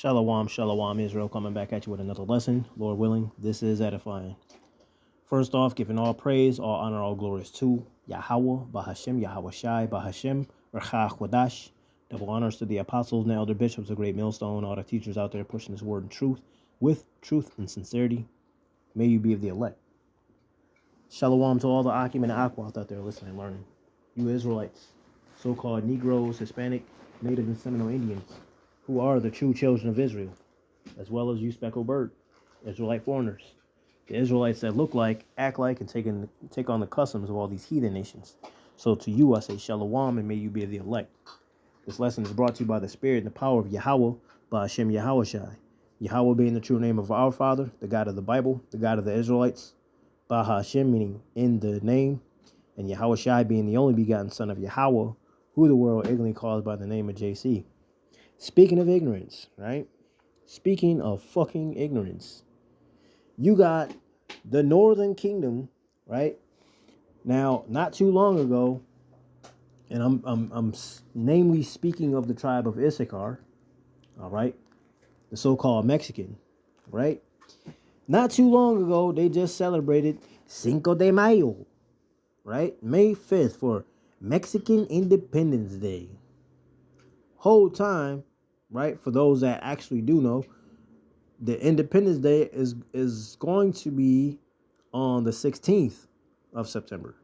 Shalom, shalom, Israel, coming back at you with another lesson. Lord willing, this is edifying. First off, giving all praise, all honor, all glories to Yahweh, Bahashem, Yahweh Shai, Bahashem, Rechach Wadash. Double honors to the apostles and elder bishops, the great millstone, all the teachers out there pushing this word in truth, with truth and sincerity. May you be of the elect. Shalom to all the Akim and Akwat out there listening and learning. You Israelites, so-called Negroes, Hispanic, Native and Seminole Indians, who are the true children of Israel, as well as you speckled bird, Israelite foreigners, the Israelites that look like, act like, and take on the customs of all these heathen nations. So to you I say shalom, and may you be of the elect. This lesson is brought to you by the Spirit and the power of Yahweh, by Hashem Yahweh Shai. Yahweh being the true name of our Father, the God of the Bible, the God of the Israelites, by Hashem meaning in the name, and Yahweh Shai being the only begotten Son of Yahweh, who the world ignorantly calls by the name of JC. Speaking of ignorance, right? Speaking of fucking ignorance, you got the Northern Kingdom, right? Now, not too long ago, and I'm namely speaking of the tribe of Issachar, all right? The so-called Mexican, right? Not too long ago, they just celebrated Cinco de Mayo, right? May 5th for Mexican Independence Day. Whole time, right, for those that actually do know, the Independence Day is going to be on the 16th of September.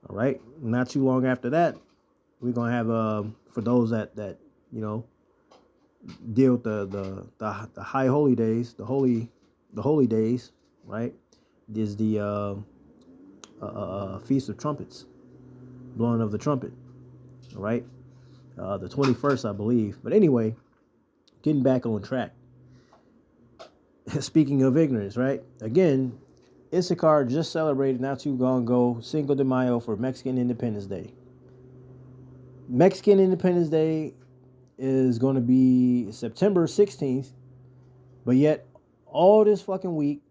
All right, not too long after that, we're gonna have for those that you know deal with the high holy days, the holy days, right? Is the Feast of Trumpets, blowing of the trumpet, all right? The 21st, I believe. But anyway, getting back on track. Speaking of ignorance, right? Again, Issachar just celebrated not too long ago Cinco de Mayo for Mexican Independence Day. Mexican Independence Day is going to be September 16th, but yet all this fucking week,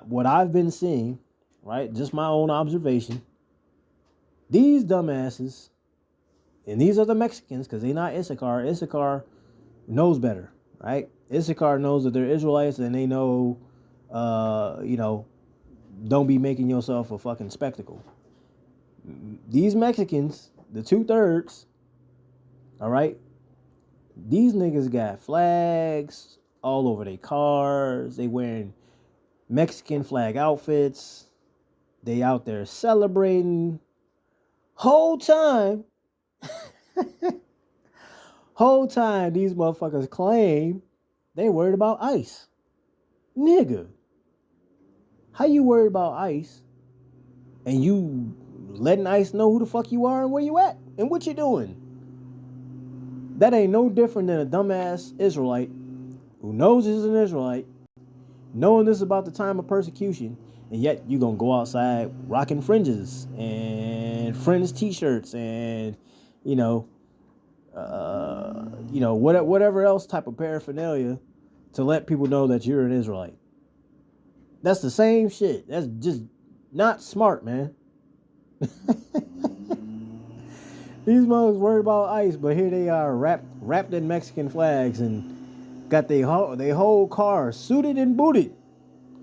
what I've been seeing, right, just my own observation, these dumbasses, and these are the Mexicans, because they're not Issachar. Issachar knows better, right? Issachar knows that they're Israelites, and they know, don't be making yourself a fucking spectacle. These Mexicans, the 2/3, all right, these niggas got flags all over their cars. They wearing Mexican flag outfits. They out there celebrating. Whole time, these motherfuckers claim they worried about ICE. Nigga, how you worried about ICE and you letting ICE know who the fuck you are and where you at and what you doing? That ain't no different than a dumbass Israelite who knows he's an Israelite, knowing this about the time of persecution, and yet you gonna go outside rocking fringes and fringe t-shirts and whatever else type of paraphernalia to let people know that you're an Israelite. That's the same shit. That's just not smart, man. These motherfuckers worried about ICE, but here they are wrapped in Mexican flags and got their whole car suited and booted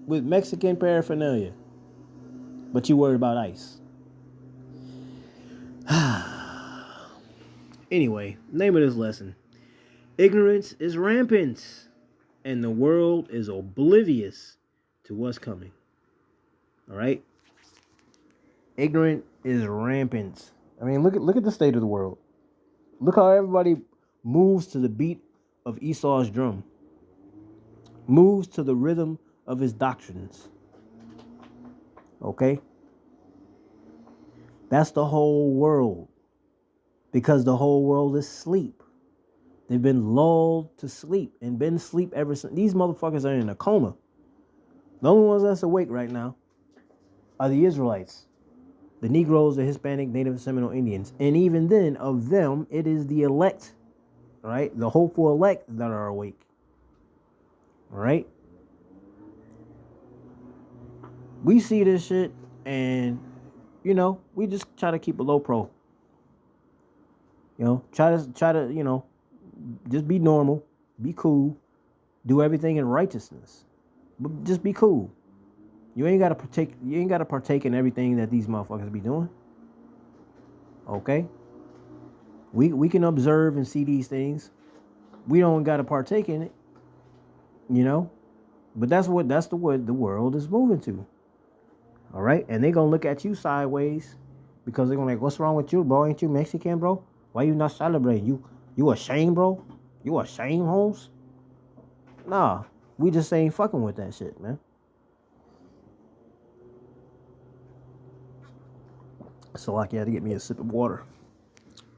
with Mexican paraphernalia. But you worried about ICE. Anyway, name of this lesson. Ignorance is rampant, and the world is oblivious to what's coming. All right? Ignorant is rampant. I mean, look at the state of the world. Look how everybody moves to the beat of Esau's drum. Moves to the rhythm of his doctrines. Okay? That's the whole world. Because the whole world is asleep. They've been lulled to sleep and been asleep ever since. These motherfuckers are in a coma. The only ones that's awake right now are the Israelites. The Negroes, the Hispanic, Native, and Seminole Indians. And even then, of them, it is the elect, right? The hopeful elect that are awake. All right? We see this shit and, we just try to keep a low pro. Try to, just be normal. Be cool. Do everything in righteousness. But just be cool. You ain't gotta partake. You ain't gotta partake in everything that these motherfuckers be doing. Okay. We can observe and see these things. We don't gotta partake in it. You know. But that's the what the world is moving to. All right, and they gonna look at you sideways because they're gonna like, what's wrong with you, bro? Ain't you Mexican, bro? Why you not celebrating? You ashamed, bro? You ashamed, Holmes? Nah, we just ain't fucking with that shit, man. So like, you had to get me a sip of water.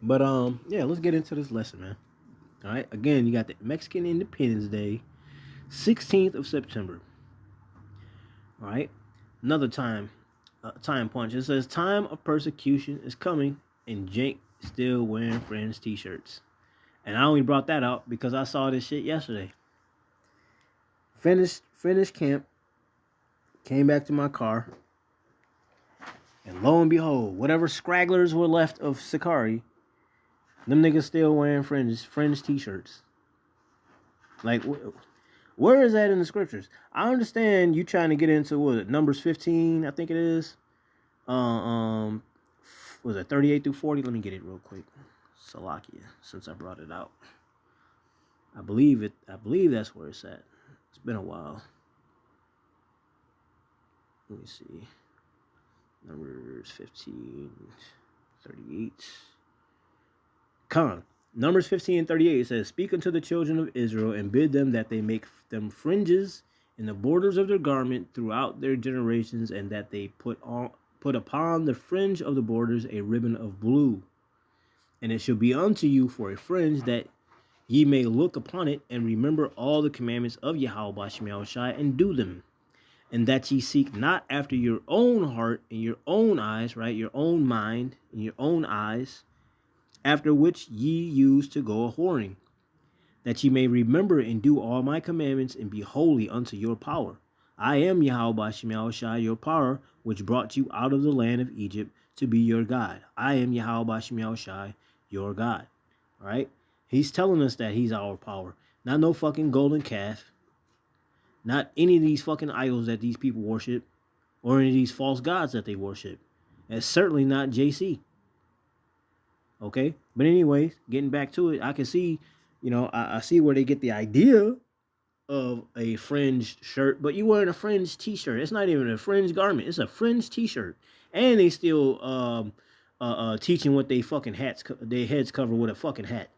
But yeah, let's get into this lesson, man. All right, again, you got the Mexican Independence Day, 16th of September. All right, another time punch. It says time of persecution is coming, and Jake still wearing Friends t-shirts. And I only brought that up because I saw this shit yesterday. Finished camp, came back to my car, and lo and behold, whatever scragglers were left of Sakari, them niggas still wearing Friends t-shirts. Like, where is that in the scriptures? I understand you trying to get into what, Numbers 15, I think it is. Was it 38 through 40? Let me get it real quick. Salakia, since I brought it out. I believe that's where it's at. It's been a while. Let me see. Numbers 15, 38. Come on. Numbers 15 and 38, it says, speak unto the children of Israel and bid them that they make them fringes in the borders of their garment throughout their generations, and that they put upon the fringe of the borders a ribbon of blue. And it shall be unto you for a fringe, that ye may look upon it and remember all the commandments of Yahweh Bashem Yahushai and do them. And that ye seek not after your own heart and your own eyes, right? Your own mind and your own eyes, after which ye used to go a-whoring, that ye may remember and do all my commandments and be holy unto your power. I am Yahweh Bashem Yahushai, your power, which brought you out of the land of Egypt to be your God. I am Yahweh Bashem Yahushai, your God. All right? He's telling us that he's our power. Not no fucking golden calf. Not any of these fucking idols that these people worship, or any of these false gods that they worship. And certainly not JC. Okay? But anyways, getting back to it, I can see, I see where they get the idea of a fringed shirt, but you wearing a fringed t-shirt. It's not even a fringed garment. It's a fringed t-shirt. And they still teaching what they fucking their heads cover with a fucking hat.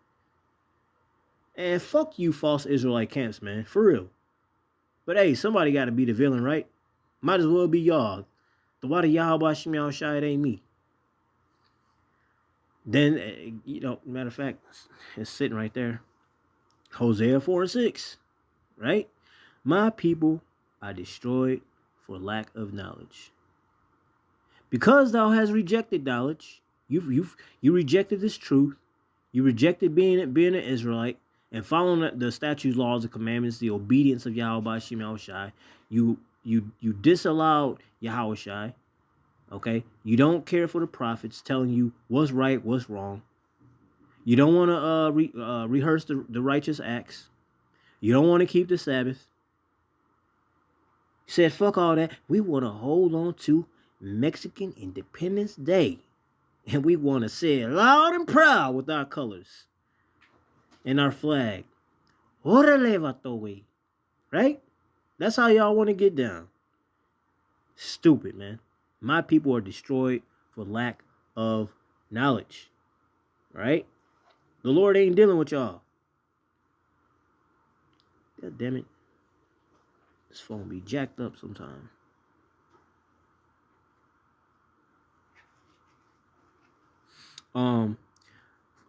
And fuck you false Israelite camps, man. For real. But hey, somebody got to be the villain, right? Might as well be y'all. The water Yahweh Bashem Yahushai, it ain't me. Then, matter of fact, it's sitting right there. Hosea 4:6, right? My people are destroyed for lack of knowledge. Because thou hast rejected knowledge, you rejected this truth. You rejected being an Israelite and following the statutes, laws, and commandments, the obedience of Yahweh Bashem Yahushai. You disallowed Yahushai. Okay, you don't care for the prophets telling you what's right, what's wrong. You don't want to rehearse the righteous acts. You don't want to keep the Sabbath. You said, fuck all that. We want to hold on to Mexican Independence Day. And we want to say it loud and proud with our colors and our flag. Orale vatowe. Right? That's how y'all want to get down. Stupid, man. My people are destroyed for lack of knowledge. Right? The Lord ain't dealing with y'all. God damn it. This phone be jacked up sometime.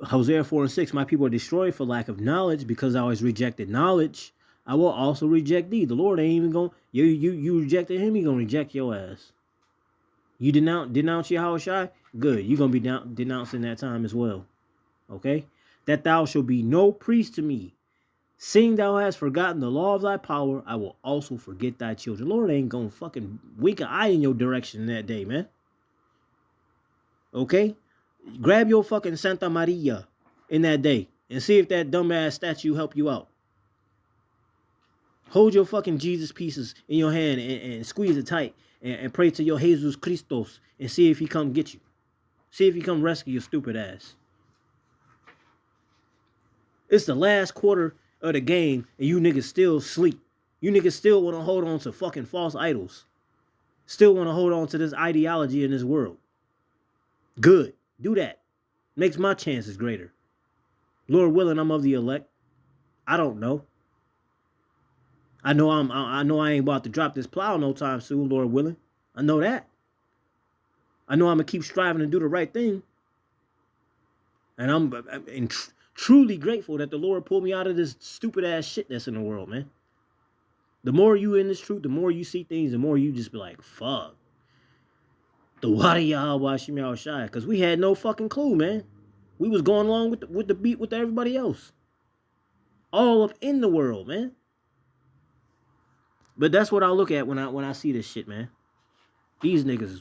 Hosea 4:6, my people are destroyed for lack of knowledge, because thou hast rejected knowledge. I will also reject thee. The Lord ain't even going, you rejected him, he gonna reject your ass. You denounce Yahushua? Good. You're going to be denouncing that time as well. Okay? That thou shalt be no priest to me. Seeing thou hast forgotten the law of thy power, I will also forget thy children. Lord ain't going to fucking wink an eye in your direction that day, man. Okay? Grab your fucking Santa Maria in that day and see if that dumbass statue help you out. Hold your fucking Jesus pieces in your hand and squeeze it tight and pray to your Jesus Christos and see if he come get you. See if he come rescue your stupid ass. It's the last quarter of the game and you niggas still sleep. You niggas still want to hold on to fucking false idols. Still want to hold on to this ideology in this world. Good. Do that. Makes my chances greater. Lord willing, I'm of the elect. I don't know. I know I ain't about to drop this plow no time soon, Lord willing. I know that. I know I'm gonna keep striving to do the right thing. And I'm truly grateful that the Lord pulled me out of this stupid ass shit that's in the world, man. The more you in this truth, the more you see things, the more you just be like, fuck. The water y'all watching me out shy. Cause we had no fucking clue, man. We was going along with the beat with everybody else. All up in the world, man. But that's what I look at when I see this shit, man. These niggas,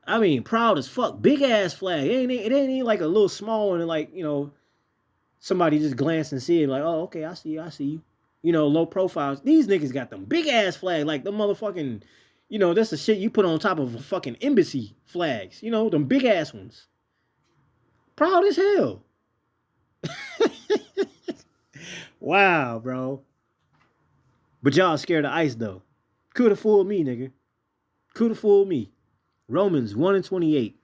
I mean, proud as fuck. Big ass flag. It ain't like a little small one and like, you know, somebody just glance and see it like, oh, okay, I see you. You know, low profiles. These niggas got them big ass flags, like the motherfucking, you know, that's the shit you put on top of fucking embassy flags. You know, them big ass ones. Proud as hell. Wow, bro. But y'all scared of ICE, though. Could have fooled me, nigga. Could have fooled me. Romans 1:28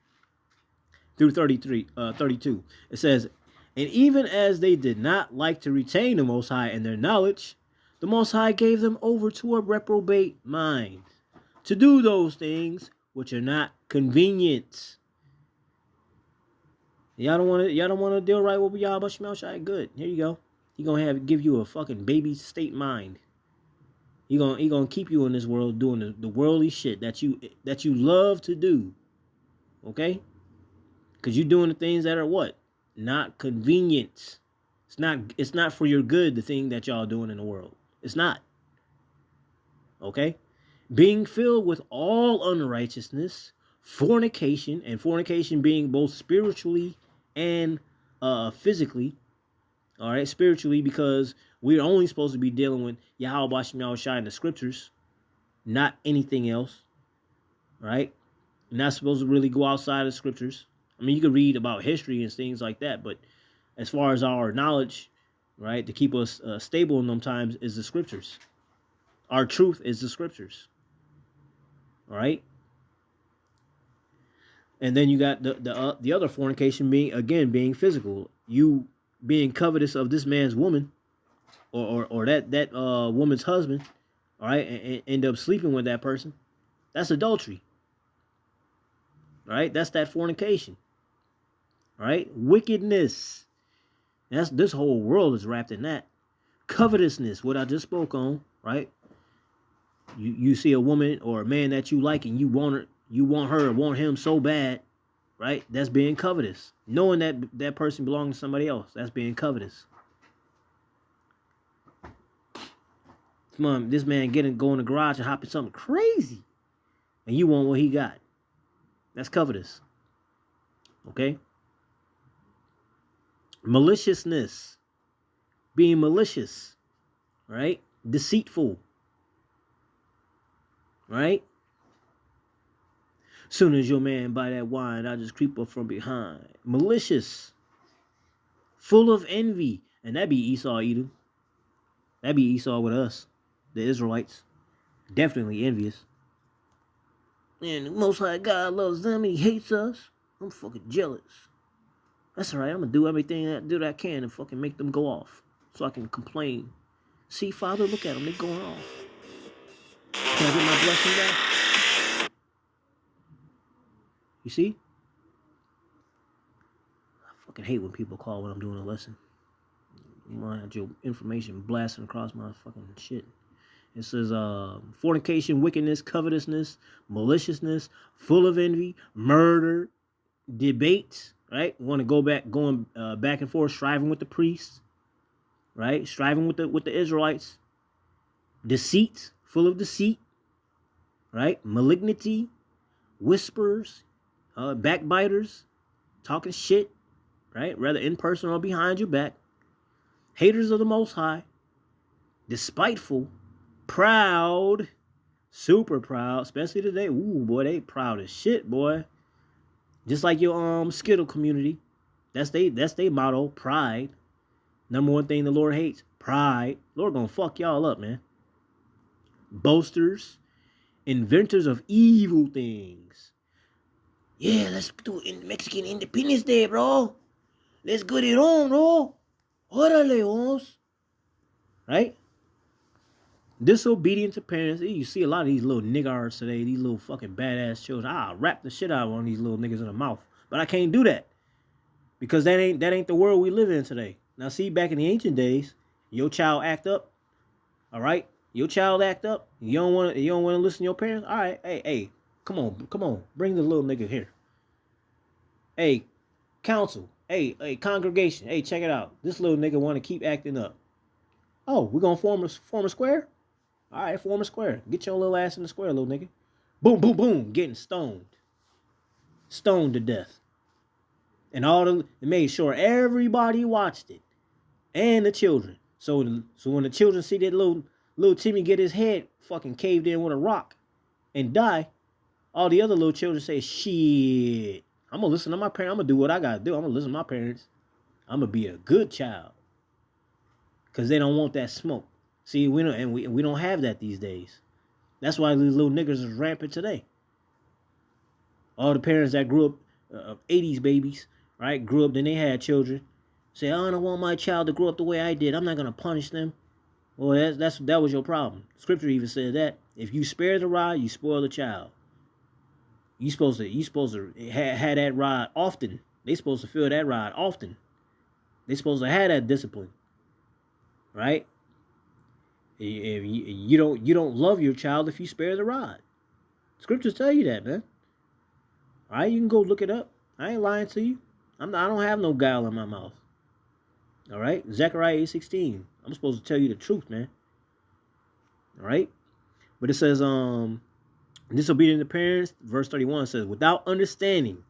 through 32. It says, and even as they did not like to retain the Most High in their knowledge, the Most High gave them over to a reprobate mind, to do those things which are not convenient. Y'all don't want to deal right with y'all, but good. Here you go. He gonna give you a fucking baby state mind. He gonna keep you in this world doing the worldly shit that you love to do. Okay? Because you're doing the things that are what? Not convenient. It's not for your good, the thing that y'all doing in the world. It's not. Okay? Being filled with all unrighteousness, fornication, and fornication being both spiritually and physically. All right, spiritually, because we're only supposed to be dealing with Yahweh Bashim Yahushua in the scriptures, not anything else. Right? You're not supposed to really go outside of scriptures. I mean, you can read about history and things like that, but as far as our knowledge, right, to keep us stable in them times is the scriptures. Our truth is the scriptures. All right? And then you got the other fornication being physical. You being covetous of this man's woman, or that woman's husband, all right, and end up sleeping with that person. That's adultery. All right, that's that fornication. All right, wickedness. This whole world is wrapped in that. Covetousness, what I just spoke on, right? You see a woman or a man that you like and you want her or want him so bad, right? That's being covetous. Knowing that person belongs to somebody else, that's being covetous. This man go in the garage and hop in something crazy, and you want what he got. That's covetous. Okay? Maliciousness. Being malicious. Right? Deceitful. Right? Soon as your man buy that wine, I just creep up from behind. Malicious. Full of envy. And that be Esau, Edom. That be Esau with us. The Israelites. Definitely envious. And the Most High God loves them and he hates us. I'm fucking jealous. That's alright. I'm going to do everything that I can and fucking make them go off. So I can complain. See, Father, look at them. They're going off. Can I get my blessing back? You see? I fucking hate when people call when I'm doing a lesson. You want to have your information blasting across my fucking shit. It says fornication, wickedness, covetousness, maliciousness, full of envy, murder, debates, right? Want to going back and forth, striving with the priests, right? Striving with the Israelites. Deceit, full of deceit, right? Malignity, whispers, backbiters, talking shit, right? Rather in person or behind your back. Haters of the Most High, despiteful, proud, super proud, especially today. Ooh, boy, they proud as shit, boy. Just like your Skittle community. That's they motto, pride. Number one thing the Lord hates, pride. Lord gonna fuck y'all up, man. Boasters, inventors of evil things. Yeah, let's do Mexican Independence Day, bro. Let's get it on, bro. Órale, vamos. Right? Disobedient to parents. You see a lot of these little niggards today, these little fucking badass children. I'll rap the shit out of one of these little niggas in the mouth. But I can't do that. Because that ain't the world we live in today. Now see, back in the ancient days, your child act up. All right? Your child act up. You don't want to listen to your parents? All right, hey, come on. Bring the little nigga here. Hey, council. Hey, congregation. Hey, check it out. This little nigga want to keep acting up. Oh, we're gonna form a square? All right, form a square. Get your little ass in the square, little nigga. Boom, boom, boom. Getting stoned. Stoned to death. And it made sure everybody watched it. And the children. So when the children see that little Timmy get his head fucking caved in with a rock and die, all the other little children say, shit, I'm gonna listen to my parents. I'm gonna do what I gotta do. I'm gonna listen to my parents. I'm gonna be a good child. Cause they don't want that smoke. See, we don't have that these days. That's why these little niggas is rampant today. All the parents that grew up 80s babies, right? Grew up, then they had children. Say, I don't want my child to grow up the way I did. I'm not gonna punish them. Well, that was your problem. Scripture even said that if you spare the rod, you spoil the child. You supposed to have that rod often. They supposed to feel that rod often. They supposed to have that discipline, right? If you don't love your child if you spare the rod. Scriptures tell you that, man. All right, you can go look it up. I ain't lying to you. I don't have no guile in my mouth. All right, Zechariah 8:16. I'm supposed to tell you the truth, man. All right, but it says, disobedient to parents. Verse 31 says, without understanding,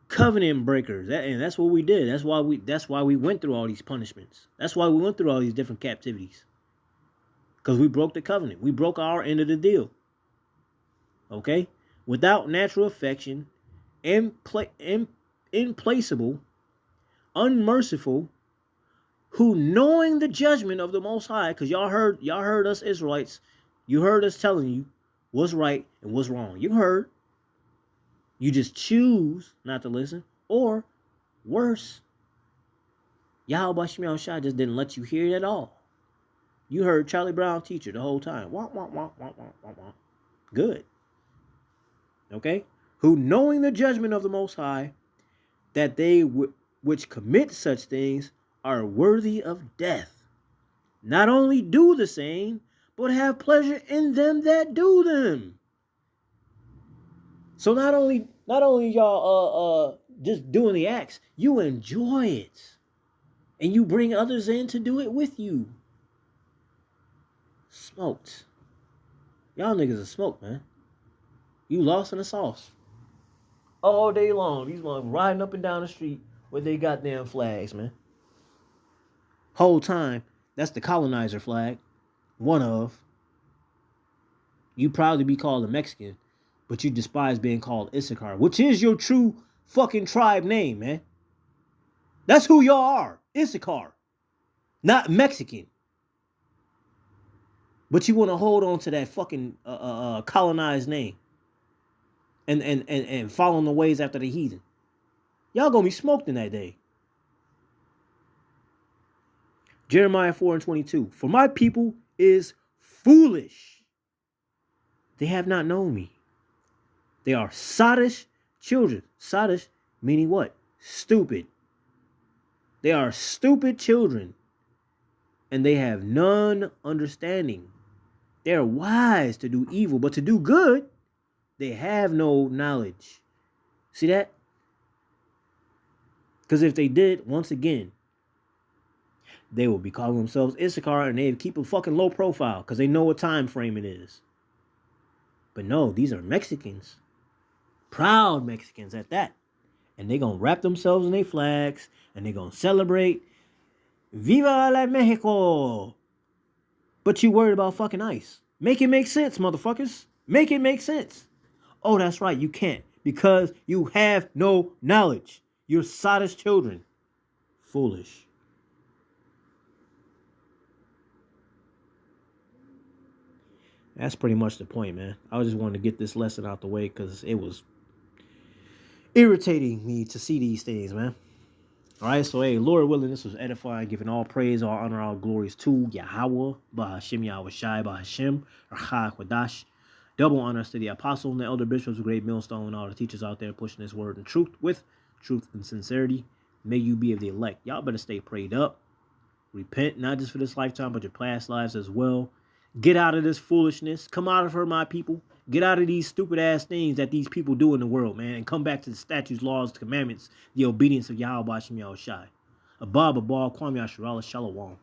covenant breakers. And that's what we did. That's why we went through all these punishments. That's why we went through all these different captivities. Because we broke the covenant. We broke our end of the deal. Okay, without natural affection, implacable, unmerciful, who knowing the judgment of the Most High, because y'all heard us Israelites, you heard us telling you what's right and what's wrong. You heard. You just choose not to listen, or worse, Yahweh Shemel Shai just didn't let you hear it at all. You heard Charlie Brown teacher the whole time. Wah, wah, wah, wah, wah, wah, wah. Good. Okay? Who knowing the judgment of the Most High, that they which commit such things are worthy of death, not only do the same, but have pleasure in them that do them. So not only y'all just doing the acts, you enjoy it. And you bring others in to do it with you. Smoked. Y'all niggas are smoked, man. You lost in the sauce. All day long. These ones riding up and down the street with their goddamn flags, man. Whole time, that's the colonizer flag. One of. You probably be called a Mexican, but you despise being called Issachar, which is your true fucking tribe name, man. That's who y'all are. Issachar. Not Mexican. But you want to hold on to that fucking colonized name. And following the ways after the heathen. Y'all gonna be smoked in that day. Jeremiah 4:22. For my people is foolish. They have not known me. They are sottish children. Sottish meaning what? Stupid. They are stupid children. And they have none understanding. They are wise to do evil, but to do good, they have no knowledge. See that? Because if they did, once again, they will be calling themselves Issachar and they'd keep a fucking low profile because they know what time frame it is. But no, these are Mexicans. Proud Mexicans at that. And they're going to wrap themselves in their flags and they're going to celebrate Viva la Mexico. But you worried about fucking ice. Make it make sense, motherfuckers. Make it make sense. Oh, that's right, you can't. Because you have no knowledge. You're sottish children. Foolish. That's pretty much the point, man. I just wanted to get this lesson out the way because it was irritating me to see these things, man. All right, so hey, Lord willing, this was edifying, giving all praise, all honor, all glories to Yahweh, Bahashim Yahweh Shai, Bahashim, Rachai Kwadash. Double honors to the apostles and the elder bishops, the great millstone, and all the teachers out there pushing this word and truth with truth and sincerity. May you be of the elect. Y'all better stay prayed up. Repent, not just for this lifetime, but your past lives as well. Get out of this foolishness. Come out of her, my people. Get out of these stupid ass things that these people do in the world, man. And come back to the statutes, laws, commandments, the obedience of Yahweh Bashim Yahweh Shai. Abba, Kwam Yasharala, Shalom.